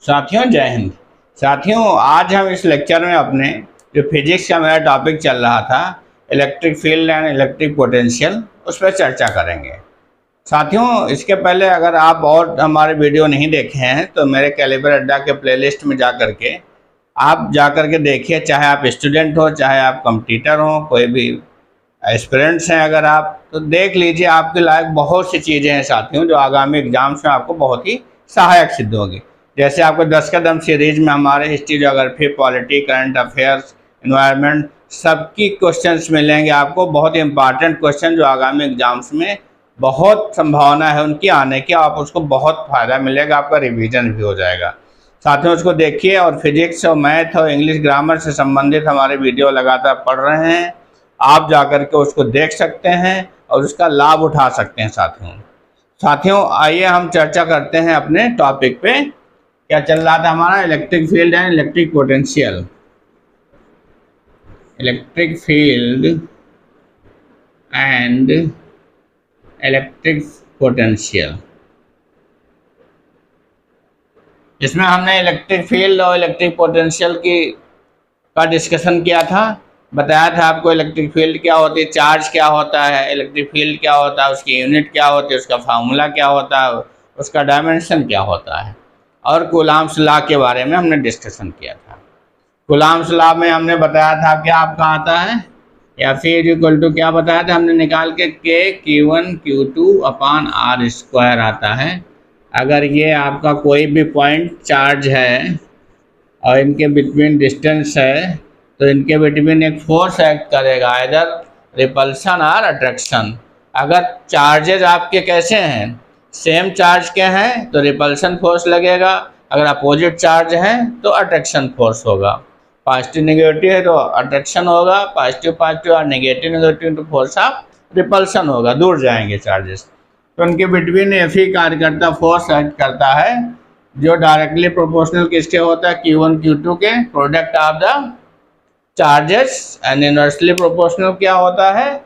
साथियों जय हिंद। साथियों आज हम इस लेक्चर में अपने जो फिजिक्स का मेरा टॉपिक चल रहा था electric field and electric potential उस पर चर्चा करेंगे। साथियों इसके पहले अगर आप और हमारे वीडियो नहीं देखे हैं तो मेरे कैलिबर अड्डा के प्लेलिस्ट में जा कर के आप जा कर के देखिए, चाहे आप स्टूडेंट हो चाहे आप कंपटीटर हो, कोई भी एस्पिरेंट्स हैं अगर आप, तो देख लीजिए। आपके लायक बहुत सी चीज़ें हैं साथियों जो आगामी एग्जाम्स में आपको बहुत ही सहायक सिद्ध होगी। जैसे आपको 10 कदम सीरीज में हमारे history, geography, polity, current affairs, environment सबकी क्वेश्चंस मिलेंगे आपको, बहुत ही इंपॉर्टेंट क्वेश्चन जो आगामी एग्जाम्स में बहुत संभावना है उनकी आने की। आप उसको बहुत फ़ायदा मिलेगा, आपका रिवीजन भी हो जाएगा। साथियों उसको देखिए और फिजिक्स और मैथ और इंग्लिश ग्रामर से संबंधित हमारे वीडियो लगातार पढ़ रहे हैं, आप जाकर के उसको देख सकते हैं और उसका लाभ उठा सकते हैं। साथियों आइए हम चर्चा करते हैं अपने टॉपिक पे। क्या चल रहा था हमारा? Electric field and electric potential. Electric field and electric potential, इसमें हमने इलेक्ट्रिक फील्ड और इलेक्ट्रिक पोटेंशियल का डिस्कशन किया था। बताया था आपको इलेक्ट्रिक फील्ड क्या होती है, चार्ज क्या होता है, इलेक्ट्रिक फील्ड क्या होता है, उसकी यूनिट क्या होती है, उसका फार्मूला क्या होता है, उसका डायमेंशन क्या होता है, और कूलॉम्स लॉ के बारे में हमने डिस्कशन किया था। कूलॉम्स लॉ में हमने बताया था कि आपका आता है या फिर इक्वल टू क्या बताया था हमने निकाल के, के Q1 Q2 अपान R स्क्वायर आता है। अगर ये आपका कोई भी पॉइंट चार्ज है और इनके बिटवीन डिस्टेंस है तो इनके बिटवीन एक फोर्स एक्ट करेगा, इधर रिपल्सन और अट्रैक्शन। अगर चार्जेज आपके कैसे हैं, सेम चार्ज के हैं तो रिपल्सन फोर्स लगेगा, अगर अपोजिट चार्ज हैं तो अट्रैक्शन फोर्स होगा। पॉजिटिव नेगेटिव है तो अट्रैक्शन होगा, पॉजिटिव पॉजिटिव और नेगेटिव नेगेटिव तो फोर्स ऑफ रिपल्सन होगा, दूर जाएंगे चार्जेस। तो उनके बिटवीन एफ ही कार्य करता, फोर्स एक्ट करता है, जो डायरेक्टली प्रोपोर्शनल किसके होता है, Q1 Q2 के product of the charges, and inversely proportional क्या होता है,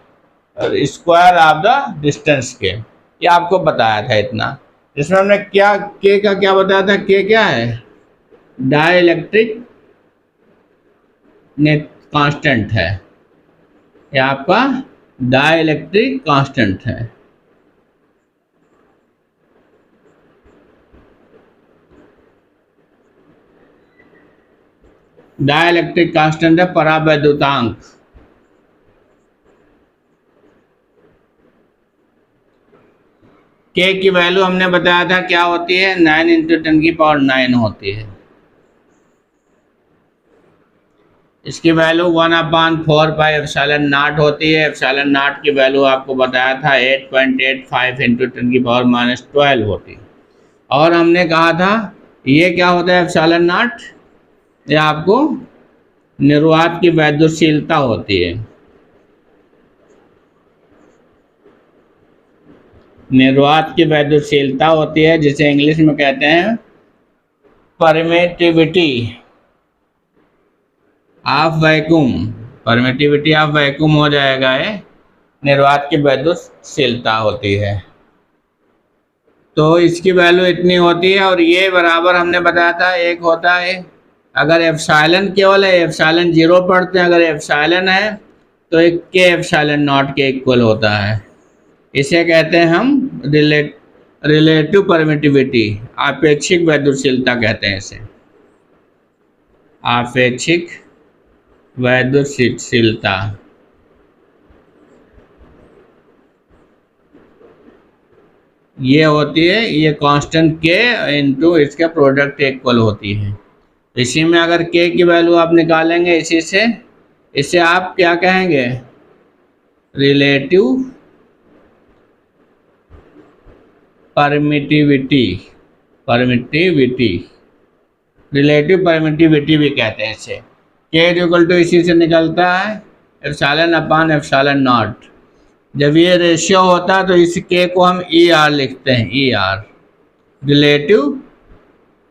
स्क्वायर ऑफ द डिस्टेंस के। ये आपको बताया था इतना। इसमें हमने क्या के का क्या बताया था, के क्या है, डाइलेक्ट्रिक कांस्टेंट है, ये आपका डाइलेक्ट्रिक कांस्टेंट है। डाइलेक्ट्रिक कांस्टेंट है परावैद्युतांक। के की वैल्यू हमने बताया था क्या होती है, 9 × 10⁹ होती है। इसकी वैल्यू 1/4πε0 होती है। एप्सिलॉन नॉट की वैल्यू आपको बताया था 8.85 × 10⁻12 होती। और हमने कहा था ये क्या होता है एप्सिलॉन नॉट, ये आपको निर्वात की वैद्युतशीलता होती है। निर्वात की वैद्युतशीलता होती है जिसे इंग्लिश में कहते हैं permittivity of vacuum. Permittivity of vacuum हो जाएगा, ये निर्वात की वैद्युतशीलता होती है। तो इसकी वैल्यू इतनी होती है और ये बराबर हमने बताया था एक होता है, अगर एप्सिलॉन केवल है, एप्सिलॉन 0 पढ़ते हैं, अगर एप्सिलॉन है तो एक के एप्सिलॉन नॉट के इक्वल होता है। इसे कहते हैं हम रिलेटिव परमिटिविटी, आपेक्षिक वैद्युतशीलता कहते हैं इसे, आपेक्षिक वैद्युतशीलता। ये होती है, ये कांस्टेंट के इंटू इसके प्रोडक्ट इक्वल होती है। इसी में अगर के की वैल्यू आप निकालेंगे इसी से, इसे आप क्या कहेंगे, रिलेटिव परमिटिविटी। रिलेटिव परमिटिविटी भी कहते हैं इसे। के इक्वल टू इसी से निकलता है ε/ε0। जब ये रेशियो होता है तो इस के को हम ER लिखते हैं, ER रिलेटिव।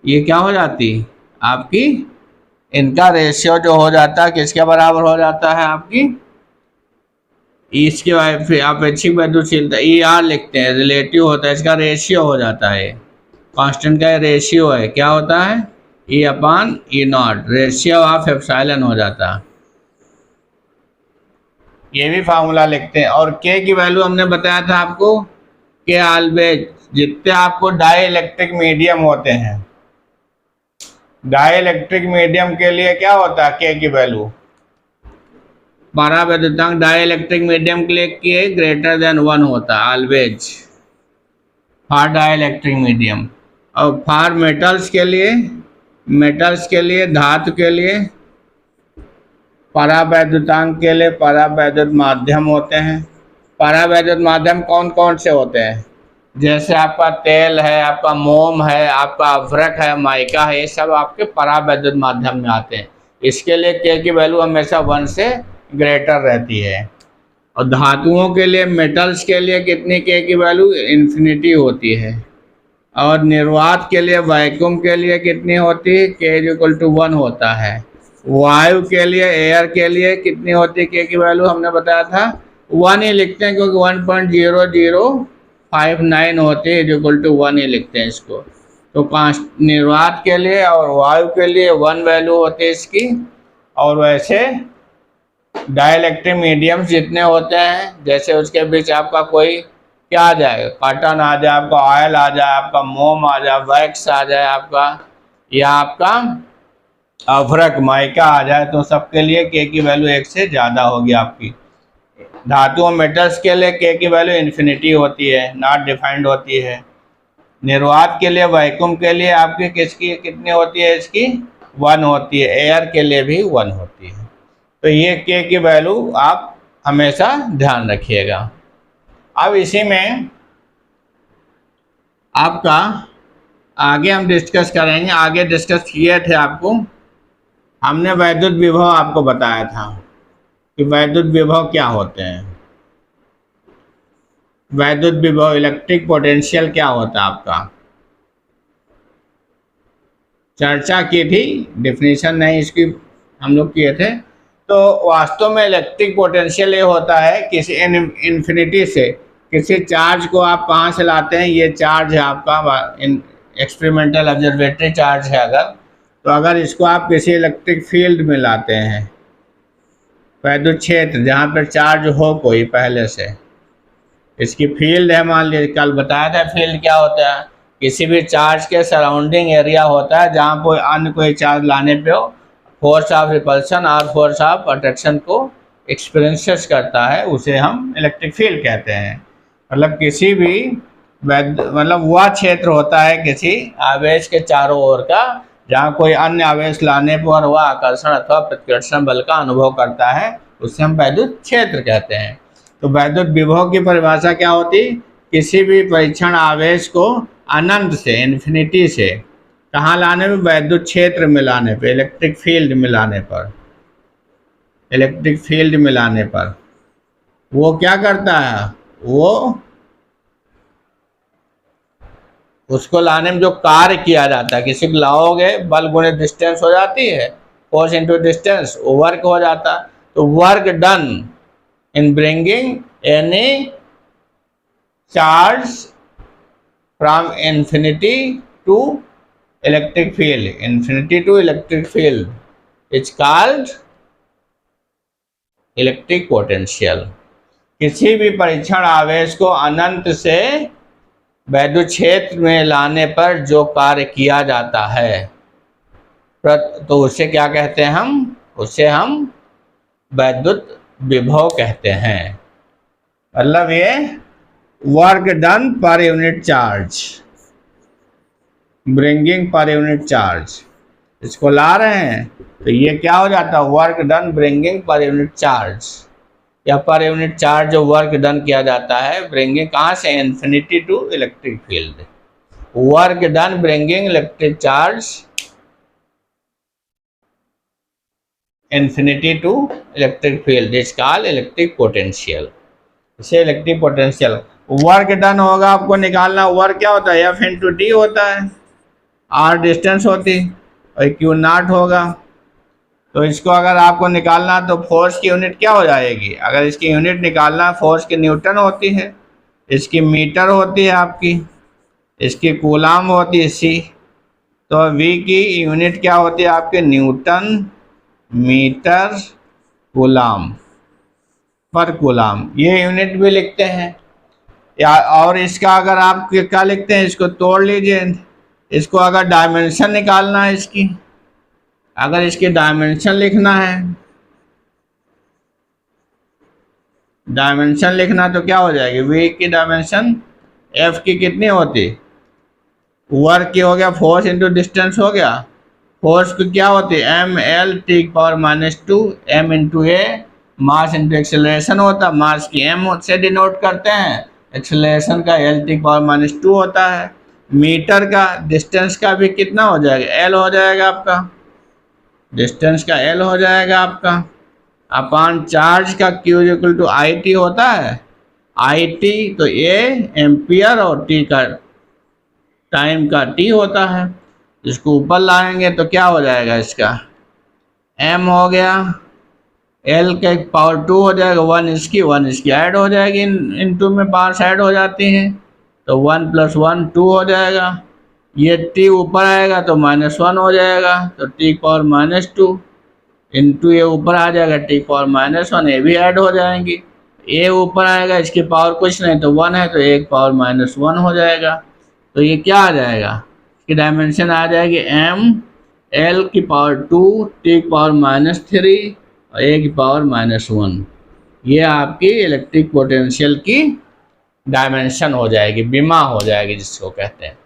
ये क्या हो जाती आपकी, इनका रेशियो जो हो जाता है किसके बराबर हो जाता है आपकी, इसके आपेक्षिक वैद्युतशीलता ER लिखते हैं, रिलेटिव होता है, इसका रेशियो हो जाता है, कांस्टेंट का रेशियो है, क्या होता है ई upon E not, ratio of epsilon हो जाता। ये भी फार्मूला लिखते हैं। और के की वैल्यू हमने बताया था आपको कि ऑलवेज जितने आपको डाई इलेक्ट्रिक मीडियम होते हैं, डाई इलेक्ट्रिक मीडियम के लिए क्या होता है के की वैल्यू, परावैद्युतांक डाई इलेक्ट्रिक मीडियम के लिए के ग्रेटर देन 1 होता है always for dielectric medium. और फॉर मेटल्स के लिए धातु के लिए परावैद्युतांक के लिए परावैद्युत माध्यम होते हैं। परावैद्युत माध्यम कौन कौन से होते हैं, जैसे आपका तेल है, आपका मोम है, आपका अभ्रक है, माइका है, ये सब आपके परावैद्युत माध्यम में आते हैं। इसके लिए के की वैल्यू हमेशा 1 से ग्रेटर रहती है। और धातुओं के लिए, मेटल्स के लिए कितनी के की वैल्यू इन्फिनिटी होती है। और निर्वात के लिए, वैक्यूम के लिए कितनी होती है, के इक्वल टू 1 होता है। वायु के लिए, एयर के लिए कितनी होती है के की वैल्यू, हमने बताया था 1 ही लिखते हैं क्योंकि 1.0059 होती है, इक्वल टू 1 ही लिखते हैं इसको। तो निर्वात के लिए और वायु के लिए 1 वैल्यू होती है इसकी। और वैसे डाइलेक्ट्रिक मीडियम्स जितने होते हैं, जैसे उसके बीच आपका कोई क्या आ जाए, कॉटन आ जाए, आपका ऑयल आ जाए, आपका मोम आ जाए, वैक्स आ जाए आपका, या आपका अभ्रक माइका आ जाए, तो सबके लिए के की वैल्यू 1 से ज़्यादा होगी आपकी। धातु और मेटल्स के लिए के की वैल्यू इन्फिनिटी होती है, नॉट डिफाइंड होती है। निर्वात के लिए, वैक्यूम के लिए आपकी किसकी कितनी होती है, इसकी 1 होती है। एयर के लिए भी 1 होती है। तो ये के की वैल्यू आप हमेशा ध्यान रखिएगा। अब इसी में आपका आगे हम डिस्कस करेंगे, आगे डिस्कस किए थे आपको, हमने वैद्युत विभव आपको बताया था कि वैद्युत विभव क्या होते हैं। वैद्युत विभव, इलेक्ट्रिक पोटेंशियल क्या होता है आपका, चर्चा की थी, डेफिनेशन नहीं इसकी हम लोग किए थे। तो वास्तव में इलेक्ट्रिक पोटेंशियल ये होता है किसी इन्फिनिटी से किसी चार्ज को आप कहाँ से लाते हैं, ये चार्ज है आपका एक्सपेरिमेंटल ऑब्जर्वेटरी चार्ज है अगर, तो अगर इसको आप किसी इलेक्ट्रिक फील्ड में लाते हैं, वैद्युत क्षेत्र जहाँ पर चार्ज हो कोई पहले से, इसकी फील्ड है, मान लीजिए कल बताया था फील्ड क्या होता है, किसी भी चार्ज के सराउंडिंग एरिया होता है जहाँ कोई चार्ज लाने पे हो फोर्स ऑफ रिपल्सन और फोर्स ऑफ अट्रैक्शन को एक्सपीरियंस करता है, उसे हम इलेक्ट्रिक फील्ड कहते हैं। मतलब किसी भी मतलब वह क्षेत्र होता है किसी आवेश के चारों ओर का जहाँ कोई अन्य आवेश लाने पर वह आकर्षण अथवा प्रतिकर्षण बल का अनुभव करता है, उसे हम वैद्युत क्षेत्र कहते हैं। तो वैद्युत विभव की परिभाषा क्या होती, किसी भी परीक्षण आवेश को अनंत से, इन्फिनिटी से कहाँ लाने में, वैद्युत क्षेत्र में लाने पे, इलेक्ट्रिक फील्ड में लाने पर, इलेक्ट्रिक फील्ड में लाने पर वो क्या करता है, वो उसको लाने में जो कार्य किया जाता है, किसी को लाओगे बल गुणित डिस्टेंस हो जाती है, फोर्स इनटू डिस्टेंस, वर्क हो जाता। तो work done in bringing any charge from infinity to electric field, infinity to electric field is called electric potential. किसी भी परीक्षण आवेश को अनंत से वैद्युत क्षेत्र में लाने पर जो कार्य किया जाता है, तो उसे क्या कहते हैं हम, उसे हम वैद्युत विभव कहते हैं। मतलब ये वर्क डन पर unit charge, bringing per unit charge, इसको ला रहे हैं तो ये क्या हो जाता है, work done bringing per unit charge, या पर यूनिट चार्ज जो वर्क डन किया जाता है ब्रिंगिंग कहाँ से, infinity to electric field. Work done bringing electric charge infinity to electric field is called electric potential. इसे इलेक्ट्रिक पोटेंशियल। वर्क डन होगा, आपको निकालना, वर्क क्या होता है, एफ इंटू टी होता है, आर डिस्टेंस होती और क्यू नॉट होगा। तो इसको अगर आपको निकालना तो फोर्स की यूनिट क्या हो जाएगी, अगर इसकी यूनिट निकालना, फोर्स की न्यूटन होती है, इसकी मीटर होती है आपकी, इसकी कूलाम होती है सी, तो V की यूनिट क्या होती है आपके, न्यूटन मीटर कूलाम पर कूलाम, ये यूनिट भी लिखते हैं। या और इसका अगर आप क्या लिखते हैं, इसको तोड़ लीजिए, इसको अगर डायमेंशन निकालना है इसकी, अगर इसकी डायमेंशन लिखना है, डायमेंशन लिखना तो क्या हो जाएगी, V की डायमेंशन F की कितनी होती, वर्क की हो गया, फोर्स इंटू डिस्टेंस हो गया। फोर्स की क्या होती है, M L T power -2, M into A, mass into acceleration होता है, मास की एम से डिनोट करते हैं, एक्सेलरेशन का एल टी पावर -2 होता है। मीटर का डिस्टेंस का भी कितना हो जाएगा, एल हो जाएगा आपका, डिस्टेंस का एल हो जाएगा आपका, अपान चार्ज का Q equal to I T होता है, आई टी तो ए एम्पियर और टी का टाइम का टी होता है। इसको ऊपर लाएंगे तो क्या हो जाएगा, इसका m हो गया, l का पावर 2 हो जाएगा, 1 इसकी ऐड हो जाएगी, इन टू में पावर्स ऐड हो जाती हैं, तो 1 + 1 2 हो जाएगा। ये t ऊपर आएगा तो -1 हो जाएगा, तो t पावर -2 इंटू ये ऊपर आ जाएगा t पावर -1, ये भी ऐड हो जाएंगी। a ऊपर आएगा, इसकी पावर कुछ नहीं तो 1 है, तो 1 पावर -1 हो जाएगा। तो ये क्या आ जाएगा, इसकी डायमेंशन आ जाएगी m l की पावर 2 t की पावर -3 और a की पावर -1। ये आपकी इलेक्ट्रिक पोटेंशियल की डायमेंशन हो जाएगी, विमा हो जाएगी जिसको कहते हैं।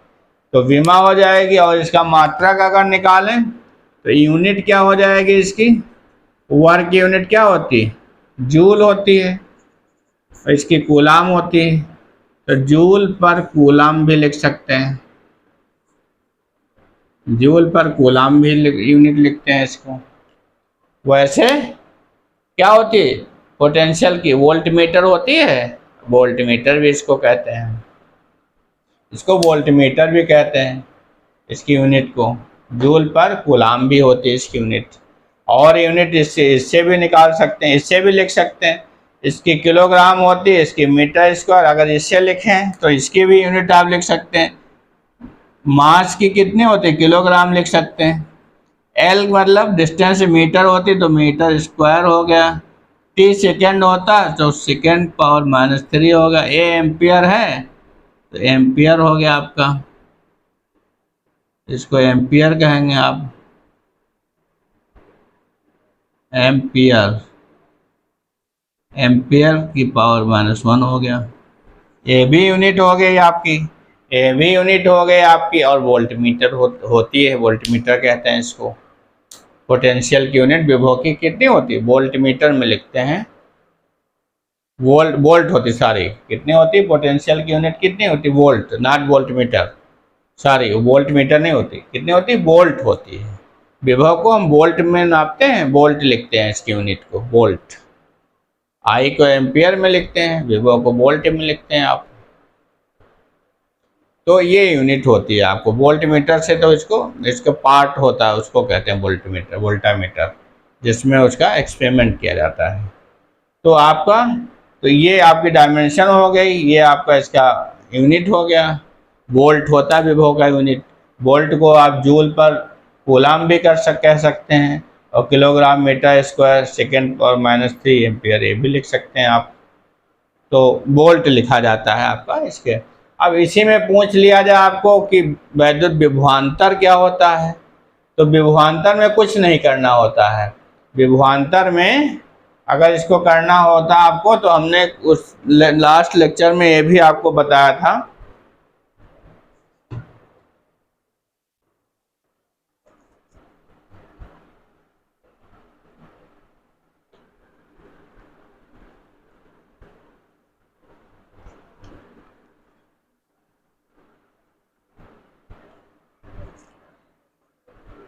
तो विमा हो जाएगी, और इसका मात्रक अगर निकालें तो यूनिट क्या हो जाएगी, इसकी वर्क की यूनिट क्या होती है, जूल होती है, और इसकी कूलाम होती है, तो जूल पर कूलाम भी लिख सकते हैं, जूल पर कूलाम भी यूनिट लिखते हैं इसको। वैसे क्या होती है पोटेंशियल की, वोल्टमीटर होती है, वोल्टमीटर भी इसको कहते हैं, इसको वोल्टमीटर भी कहते हैं इसकी यूनिट को। जूल पर कूलाम भी होती है इसकी यूनिट। और यूनिट इससे भी निकाल सकते हैं, इससे भी लिख सकते हैं, इसकी किलोग्राम होती है, इसकी मीटर स्क्वायर, अगर इससे लिखें तो इसकी भी यूनिट आप लिख सकते हैं। मास की कितनी होती है, किलोग्राम लिख सकते हैं। एल मतलब डिस्टेंस मीटर होती तो मीटर स्क्वायर हो गया। टी सेकेंड होता तो सेकेंड पावर -3 होगा। ए एम्पियर है तो एम्पियर हो गया आपका, इसको एम्पियर कहेंगे आप, एम्पियर, एम्पियर की पावर -1 हो गया। ए भी यूनिट हो गई आपकी, ए भी यूनिट हो गई आपकी। और वोल्टमीटर होती है, वोल्टमीटर कहते हैं इसको। पोटेंशियल की यूनिट विभव की कितनी होती है, वोल्टमीटर में लिखते हैं, वोल्ट होती सारी, कितनी होती है पोटेंशियल की यूनिट कितनी होती, volt, not voltmeter, sorry voltmeter नहीं होती, कितनी होती, वोल्ट होती है। विभव को हम वोल्ट में नापते हैं, वोल्ट लिखते हैं इसकी यूनिट को, वोल्ट। आई को एम्पियर में लिखते हैं, विभव को वोल्ट में लिखते हैं आप। तो ये यूनिट होती है आपको वोल्टमीटर से, तो इसका पार्ट होता है, उसको कहते हैं वोल्टमीटर, वोल्टामीटर, जिसमें उसका एक्सपेरिमेंट किया जाता है। तो आपका, तो ये आपकी डायमेंशन हो गई, ये आपका इसका यूनिट हो गया। वोल्ट होता है विभव का यूनिट। वोल्ट को आप जूल पर कूलाम भी कह सकते हैं, और kilogram metre square second power -3 ampere ये भी लिख सकते हैं आप। तो वोल्ट लिखा जाता है आपका इसके। अब इसी में पूछ लिया जाए आपको कि वैद्युत विभवांतर क्या होता है, तो विभवांतर में कुछ नहीं करना होता है। विभवांतर में अगर इसको करना होता आपको, तो हमने उस लास्ट लेक्चर में ये भी आपको बताया था।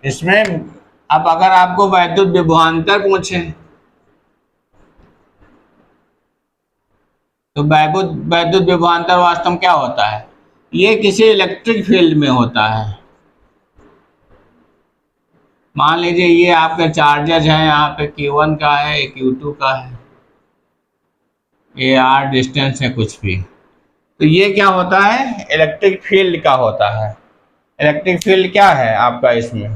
इसमें अब अगर आपको वैद्युत विभवांतर पूछे, तो वैद्युत विभवांतर वास्तव में क्या होता है, ये किसी इलेक्ट्रिक फील्ड में होता है। मान लीजिए ये आपके चार्जेज हैं, यहाँ पे Q1 का है, Q2 का है, ये r डिस्टेंस है कुछ भी, तो ये क्या होता है, इलेक्ट्रिक फील्ड का होता है। इलेक्ट्रिक फील्ड क्या है आपका इसमें,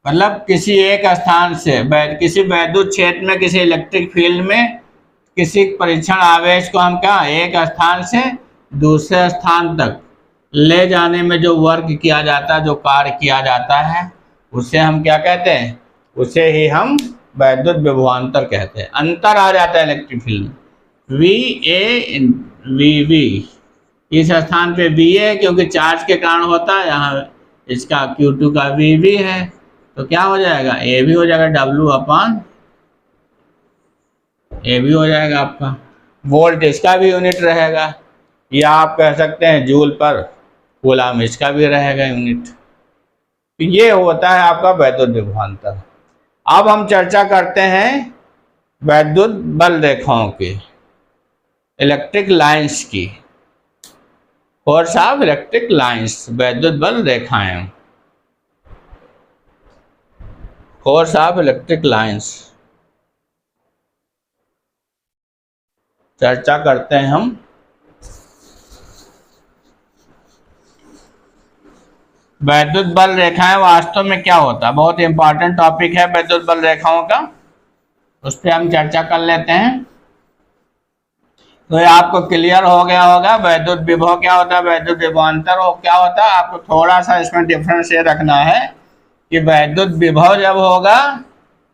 मतलब किसी एक स्थान से किसी वैद्युत क्षेत्र में किसी इलेक्ट्रिक फील्ड में किसी परीक्षण आवेश को हम क्या एक स्थान से दूसरे स्थान तक ले जाने में जो वर्क किया जाता है, जो कार्य किया जाता है, उसे हम क्या कहते हैं, उसे ही हम वैद्युत विभवांतर कहते हैं। अंतर आ जाता है इलेक्ट्रिक फील्ड में, वी ए वी वी, इस स्थान पे वी है क्योंकि चार्ज के कारण होता है, यहाँ इसका Q2 का वी वी है, तो क्या हो जाएगा, ए भी हो जाएगा डब्ल्यू अपॉन ए भी हो जाएगा आपका। वोल्ट इसका भी यूनिट रहेगा, या आप कह सकते हैं जूल पर कूलाम इसका भी रहेगा यूनिट। तो ये होता है आपका वैद्युत विभवांतर। अब हम चर्चा करते हैं वैद्युत बल रेखाओं की, इलेक्ट्रिक लाइंस की, फोर्स ऑफ इलेक्ट्रिक लाइंस, वैद्युत बल रेखाएं, फोर्स ऑफ इलेक्ट्रिक लाइंस चर्चा करते हैं हम। वैद्युत बल रेखाएं वास्तव में क्या होता है, बहुत इंपॉर्टेंट टॉपिक है वैद्युत बल रेखाओं का, उस पर हम चर्चा कर लेते हैं। तो ये आपको क्लियर हो गया होगा वैद्युत विभव क्या होता है, वैद्युत विभवांतर हो क्या होता है। आपको थोड़ा सा इसमें डिफरेंस ये रखना है कि वैद्युत विभव जब होगा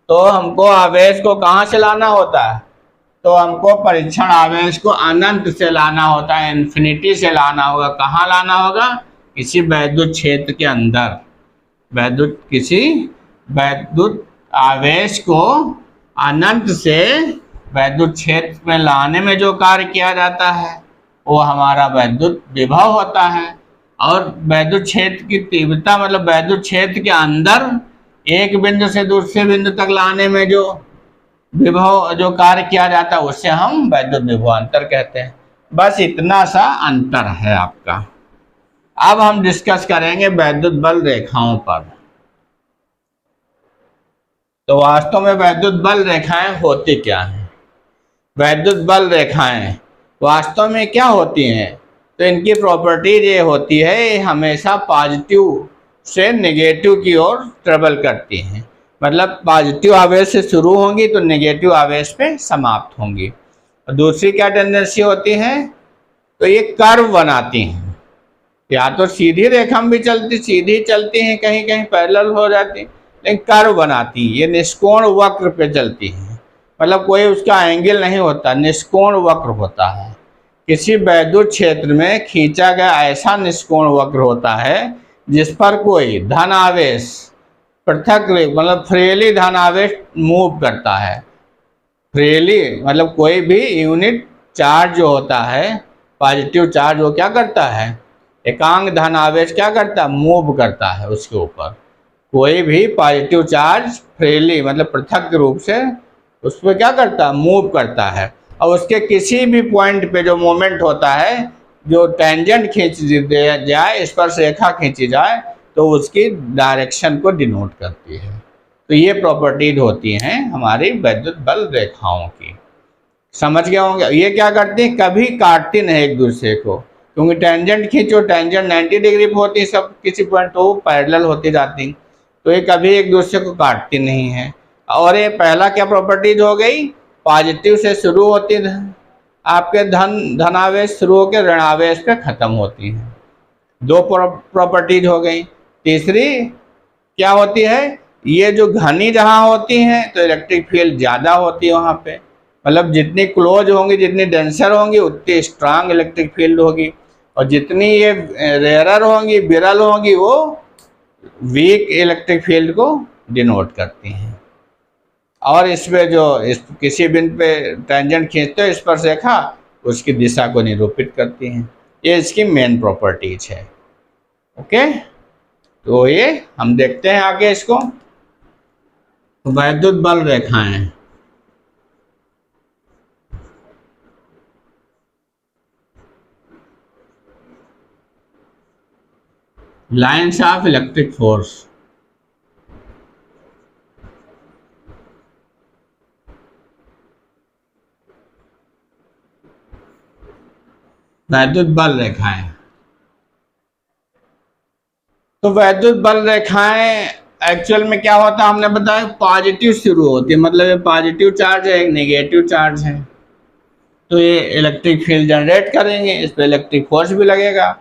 तो हमको आवेश को कहाँ से लाना होता है, तो हमको परीक्षण आवेश को अनंत से लाना होता है, इन्फिनिटी से लाना होगा। कहाँ लाना होगा, किसी वैद्युत क्षेत्र के अंदर, किसी वैद्युत आवेश को अनंत से वैद्युत क्षेत्र में लाने में जो कार्य किया जाता है वो हमारा वैद्युत विभव होता है। और वैद्युत क्षेत्र की तीव्रता मतलब वैद्युत क्षेत्र के अंदर एक बिंदु से दूसरे बिंदु तक लाने में जो विभव जो कार्य किया जाता है उससे हम वैद्युत विभवांतर कहते हैं। बस इतना सा अंतर है आपका। अब हम डिस्कस करेंगे वैद्युत बल रेखाओं पर। तो वास्तव में वैद्युत बल रेखाएं होती क्या हैं, वैद्युत बल रेखाएं वास्तव में क्या होती हैं, तो इनकी प्रॉपर्टीज ये होती है, ये हमेशा पॉजिटिव से नेगेटिव की ओर ट्रेवल करती हैं। मतलब पॉजिटिव आवेश से शुरू होंगी तो नेगेटिव आवेश पे समाप्त होंगी। और दूसरी क्या टेंडेंसी होती है, तो ये कर्व बनाती हैं, या तो सीधी रेखा में भी चलती, सीधी चलती हैं, कहीं कहीं पैरेलल हो जाती, लेकिन कर्व बनाती हैं, ये निष्कोण वक्र पे चलती हैं। मतलब कोई उसका एंगल नहीं होता, निष्कोण वक्र होता है। किसी वैद्युत क्षेत्र में खींचा गया ऐसा निष्कोण वक्र होता है जिस पर कोई धन आवेश पृथक मतलब फ्रीली धन आवेश मूव करता है। फ्रीली मतलब कोई भी यूनिट चार्ज जो होता है, पॉजिटिव चार्ज, वो क्या करता है, एकांक धन आवेश क्या करता है, मूव करता है उसके ऊपर। कोई भी पॉजिटिव चार्ज फ्रीली मतलब पृथक रूप से उस पर क्या करता है, मूव करता है। और उसके किसी भी पॉइंट पे जो मोमेंट होता है, जो टेंजेंट खींच दिया जाए, स्पर्श रेखा खींची जाए, तो उसकी डायरेक्शन को डिनोट करती है। तो ये प्रॉपर्टीज होती हैं हमारी वैद्युत बल रेखाओं की। समझ गए होंगे। ये क्या करती है, कभी काटती नहीं एक दूसरे को, क्योंकि टेंजेंट खींचो, टेंजेंट 90 डिग्री पर होती है, सब किसी पॉइंट तो पैरेलल होती जाती, तो ये कभी एक दूसरे को काटती नहीं है। और ये पहला क्या प्रॉपर्टीज हो गई, पॉजिटिव से शुरू होती है आपके धनावेश शुरू होकर ऋणावेश पे खत्म होती है। दो प्रॉपर्टीज हो गई। तीसरी क्या होती है, ये जो घनी जहाँ होती हैं तो इलेक्ट्रिक फील्ड ज़्यादा होती है वहाँ पे, मतलब जितनी क्लोज होंगी, जितनी डेंसर होंगी, उतनी स्ट्रांग इलेक्ट्रिक फील्ड होगी। और जितनी ये रेयरर होंगी, विरल होंगी, वो वीक इलेक्ट्रिक फील्ड को डिनोट करती हैं। और इसमें जो किसी बिंदु पे टेंजेंट खींचते हो स्पर्श रेखा, उसकी दिशा को निरूपित करती हैं। ये इसकी मेन प्रॉपर्टीज है। ओके, तो ये हम देखते हैं आगे इसको। वैद्युत बल रेखाएं, लाइन्स ऑफ इलेक्ट्रिक फोर्स। वैद्युत बल रेखाएं। तो वैद्युत बल रेखाएं एक्चुअल में क्या होता है, हमने बताया पॉजिटिव शुरू होती है, मतलब ये पॉजिटिव चार्ज है, एक नेगेटिव चार्ज है, तो ये इलेक्ट्रिक फील्ड जनरेट करेंगे, इस पर इलेक्ट्रिक फोर्स भी लगेगा।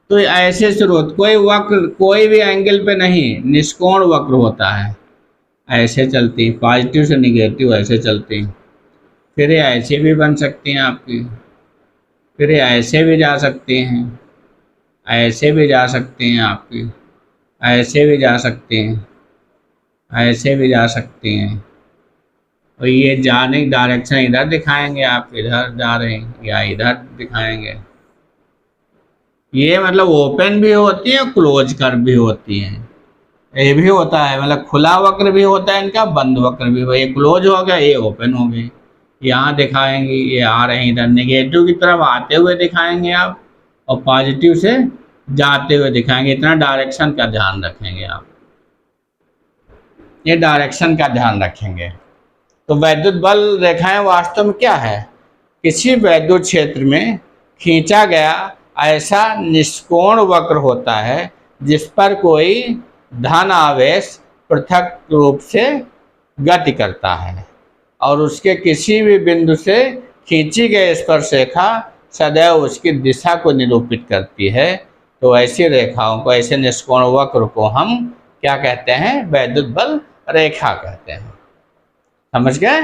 तो ये ऐसे शुरू होता, कोई वक्र कोई भी एंगल पे नहीं, निष्कोण वक्र होता है, ऐसे चलती, पॉजिटिव से निगेटिव ऐसे चलती। फिर ये ऐसे भी बन सकती हैं आपकी, फिर ये ऐसे भी जा सकती हैं, ऐसे भी जा सकती हैं आपकी, ऐसे भी जा सकती हैं, ऐसे भी जा सकती हैं। और ये जाने की डायरेक्शन इधर दिखाएंगे, आप इधर जा रहे हैं या इधर दिखाएंगे। ये मतलब ओपन भी होती है, क्लोज कर भी होती है, ये भी होता है, मतलब खुला वक्र भी होता है इनका, बंद वक्र भी। ये क्लोज हो गया, ये ओपन हो गई। यहाँ दिखाएंगे, ये आ रहे हैं इधर, नेगेटिव की तरफ आते हुए दिखाएंगे आप, और पॉजिटिव से जाते हुए दिखाएंगे। इतना डायरेक्शन का ध्यान रखेंगे आप, ये डायरेक्शन का ध्यान रखेंगे। तो वैद्युत बल रेखाएं वास्तव में क्या है, किसी वैद्युत क्षेत्र में खींचा गया ऐसा निष्कोण वक्र होता है जिस पर कोई धन आवेश पृथक रूप से गति करता है और उसके किसी भी बिंदु से खींची गई स्पर्शरेखा सदैव उसकी दिशा को निरूपित करती है। तो ऐसी रेखाओं को, ऐसे निष्कोण वक्र को हम क्या कहते हैं, वैद्युत बल रेखा कहते हैं। समझ गए?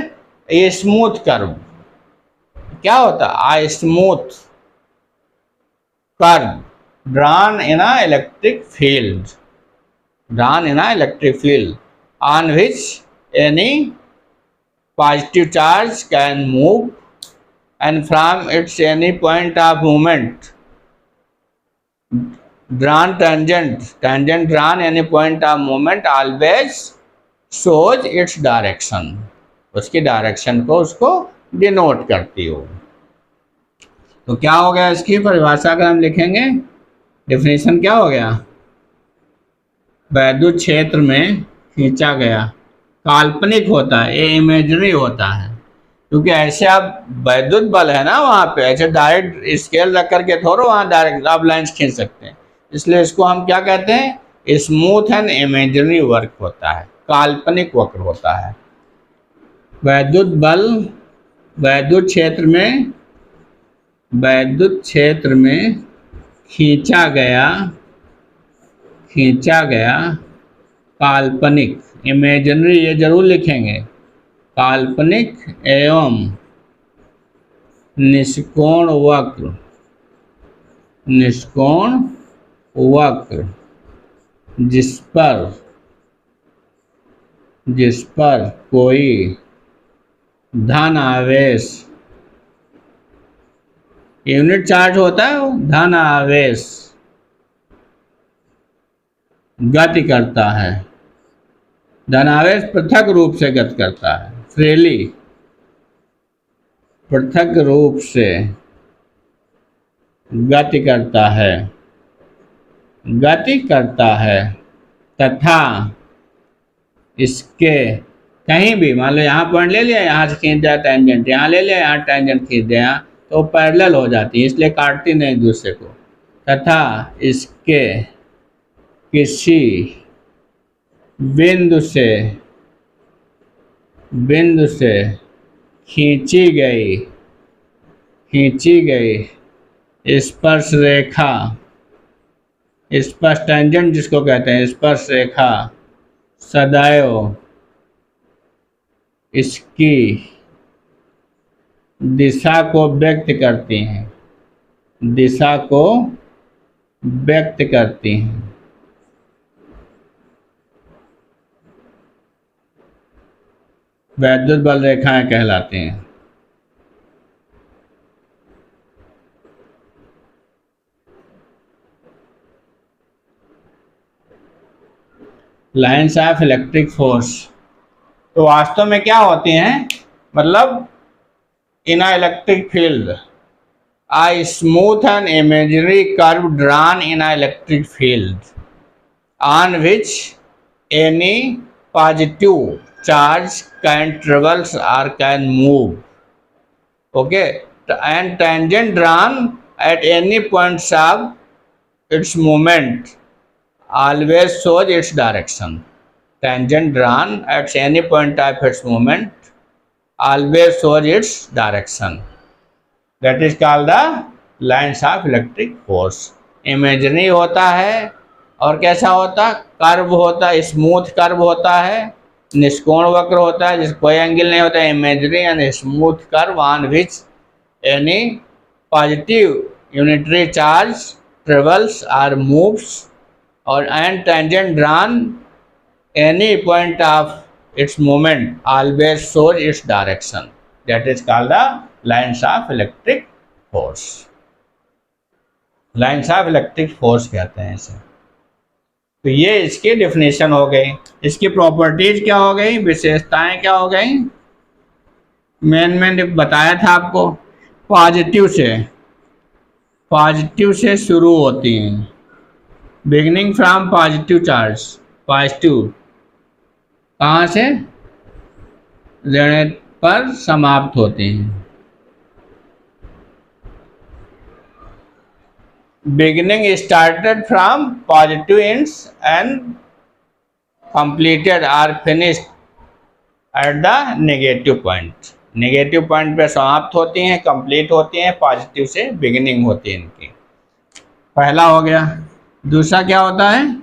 ये स्मूथ कर्व क्या होता है, a smooth curve drawn in a electric field, drawn in a electric field on which any positive charge can move and from its any point of movement drawn tangent drawn any point of movement always shows its direction, उसकी direction को उसको denote करती हो। तो क्या हो गया, इसकी परिभाषा अगर हम लिखेंगे, डेफिनेशन क्या हो गया, वैद्युत क्षेत्र में खींचा गया, काल्पनिक होता है, ये इमेजिनरी होता है, क्योंकि ऐसे आप वैद्युत बल है ना वहाँ पे, ऐसे डायरेक्ट स्केल रख करके थोड़ा वहाँ डायरेक्ट आप लाइन्स खींच सकते हैं। इसलिए इसको हम क्या कहते हैं, स्मूथ एंड इमेजिनरी वर्क होता है, काल्पनिक वक्र होता है। वैद्युत बल वैद्युत क्षेत्र में खींचा गया काल्पनिक, इमेजिनरी ये जरूर लिखेंगे, काल्पनिक एवं निष्कोण वक्र जिस पर कोई धन आवेश, यूनिट चार्ज होता है वो, धन आवेश गति करता है, धनावेश पृथक रूप से गति करता है, फ्रीली पृथक रूप से गति करता है तथा इसके कहीं भी, मान लो यहाँ पॉइंट ले लिया, यहाँ से खींच जाए टेंजेंट, यहाँ ले लिया, यहाँ टेंजेंट खींच दिया, तो पैरेलल हो जाती है, इसलिए काटती नहीं एक दूसरे को। तथा इसके किसी बिंदु से खींची गई स्पर्श रेखा, स्पर्श टेंजेंट जिसको कहते हैं, स्पर्श रेखा सदैव इसकी दिशा को व्यक्त करती हैं, वैद्युत बल रेखाएं कहलाती हैं। लाइन्स ऑफ इलेक्ट्रिक फोर्स तो वास्तव में क्या होती हैं, मतलब in a electric field a smooth and imaginary curve drawn in an electric field on which any positive charge can traverse or can move, okay, and tangent drawn at any points of its movement always shows its direction. Tangent drawn at any point of its movement always shows its direction. That is called the lines of electric force. Imaginary होता है और कैसा होता, curve होता है, smooth curve होता है, निष्कोण वक्र होता है जिस कोई एंगल नहीं होता है. Imaginary and smooth curve on which any positive unitary charge travels और मूव्स और and tangent drawn any point of its movement always shows its direction. That is called the lines of electric force. Lines of electric force कहते हैं इसे. तो ये इसकी definition हो गई. इसकी प्रॉपर्टीज क्या हो गई, विशेषताएं क्या हो गई. मैंने बताया था आपको, पॉजिटिव से शुरू होती हैं. Beginning from positive charge, positive कहाँ से लेने पर समाप्त होती हैं. Beginning started from positive ends and completed or finished at the negative point. Negative point पे समाप्त होती हैं, कंप्लीट होती हैं. पॉजिटिव से बिगिनिंग होती है इनकी. पहला हो गया. दूसरा क्या होता है,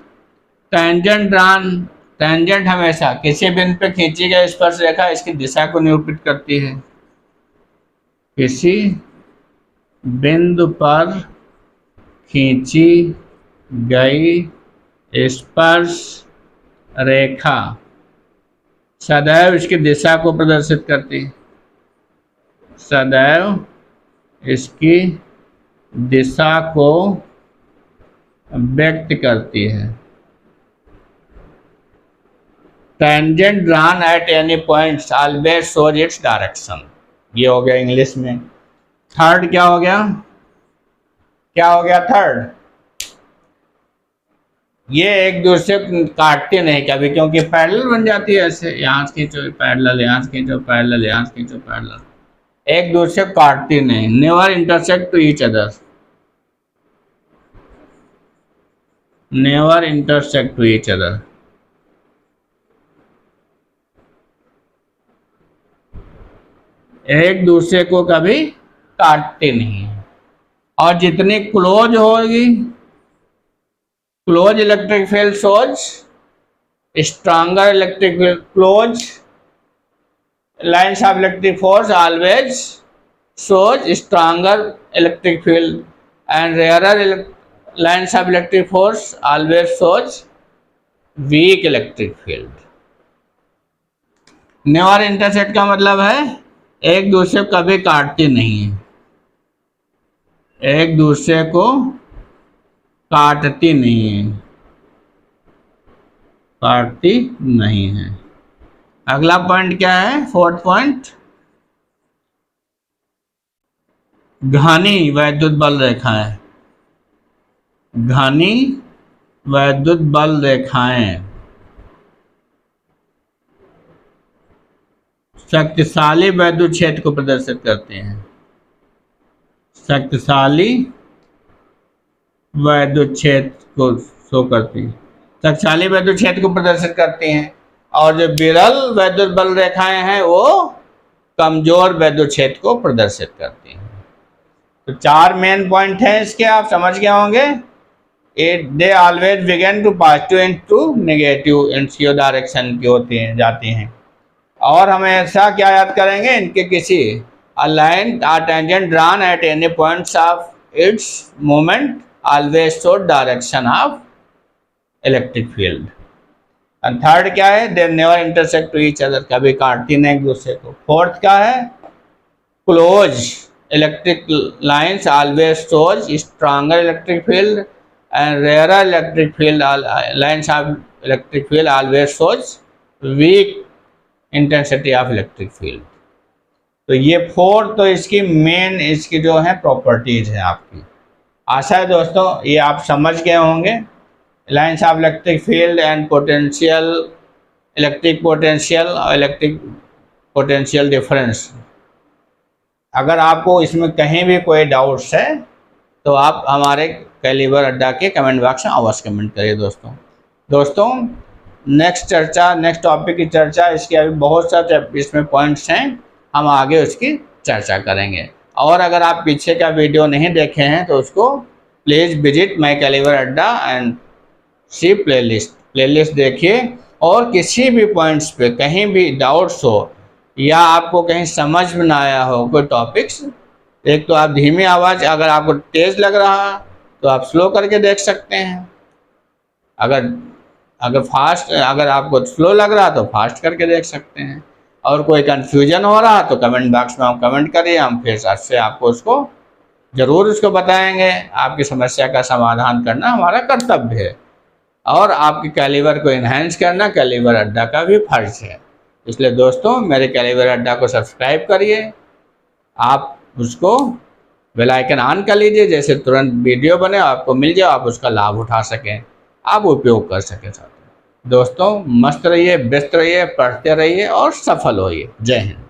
टेंजेंट ड्रॉन. टेंजेंट हमेशा किसी बिंदु पे खींची गई स्पर्श रेखा इसकी दिशा को निरूपित करती है. किसी बिंदु पर खींची गई स्पर्श रेखा सदैव इसकी दिशा को प्रदर्शित करती है. सदैव इसकी दिशा को व्यक्त करती है. Tangent drawn at any point always shows its direction. ये हो गया इंग्लिश में. थर्ड क्या हो गया, थर्ड, ये एक दूसरे को काटते नहीं कभी, क्योंकि पैरेलल बन जाती है. ऐसे यहाँ खींचो पैरेलल, यहाँ खींचो पैरेलल, यहाँ खींचो पैरेलल, एक दूसरे को काटती नहीं. Never intersect to each other. Never intersect to each other. एक दूसरे को कभी काटते नहीं. और जितनी क्लोज होगी, close electric field shows stronger electric field. Close lines of electric force always shows stronger electric field and rarer lines of electric force always shows weak electric field. Never intersect का मतलब है एक दूसरे को कभी काटती नहीं है, एक दूसरे को काटती नहीं है, काटती नहीं है. अगला पॉइंट क्या है, फोर्थ पॉइंट, घनी वैद्युत बल रेखाएं. घनी वैद्युत बल रेखाएं शक्तिशाली वैद्युत क्षेत्र को प्रदर्शित करते हैं. शक्तिशाली वैद्युत क्षेत्र को शो करती हैं, शक्तिशाली वैद्युत क्षेत्र को प्रदर्शित करती हैं. और जो विरल वैद्युत बल रेखाएं हैं वो कमजोर वैद्युत क्षेत्र को प्रदर्शित करती हैं. तो चार मेन पॉइंट हैं इसके, आप समझ गए होंगे. They always begin to positive and to negative एनसीओ डायरेक्शन की होती हैं, जाती हैं. और हमेशा क्या याद करेंगे, इनके किसी a line or tangent drawn at any points of its movement always show direction of electric field. And third क्या है, they never intersect to each other. कभी काटती नहीं एक दूसरे को. Fourth क्या है, close electric lines always shows stronger electric field and rarer electric field. Lines of electric field always shows weak intensity of electric field. तो ये फोर तो इसकी मेन, इसकी जो है प्रॉपर्टीज है आपकी. आशा है दोस्तों ये आप समझ गए होंगे. Lines of electric field and potential, electric potential और इलेक्ट्रिक पोटेंशियल डिफरेंस. अगर आपको इसमें कहीं भी कोई डाउट्स है तो आप हमारे कैलिबर अड्डा के कमेंट बॉक्स में अवश्य कमेंट करिए दोस्तों। नेक्स्ट टॉपिक की चर्चा, इसके अभी बहुत सारे इसमें पॉइंट्स हैं, हम आगे उसकी चर्चा करेंगे। और अगर आप पीछे का वीडियो नहीं देखे हैं तो उसको प्लीज़ विजिट माई कैलिबर अड्डा एंड सी प्लेलिस्ट देखिए। और किसी भी पॉइंट्स पे कहीं भी डाउट्स हो या आपको कहीं समझ में ना आया हो कोई टॉपिक्स, एक तो आप धीमी आवाज़, अगर आपको तेज़ लग रहा तो आप स्लो करके देख सकते हैं, अगर आपको स्लो लग रहा तो फास्ट करके देख सकते हैं। और कोई कन्फ्यूजन हो रहा तो कमेंट बॉक्स में आप कमेंट करिए, हम फिर से आपको उसको ज़रूर उसको बताएंगे। आपकी समस्या का समाधान करना हमारा कर्तव्य है और आपके कैलिबर को इन्हेंस करना कैलिबर अड्डा का भी फर्ज है। इसलिए दोस्तों मेरे कैलिबर अड्डा को सब्सक्राइब करिए, आप उसको बेल आइकन ऑन कर लीजिए, जैसे तुरंत वीडियो बने आपको मिल जाए, आप उसका लाभ उठा सकें, आप उपयोग कर सकें। दोस्तों मस्त रहिए, व्यस्त रहिए, पढ़ते रहिए और सफल होइए। जय हिंद।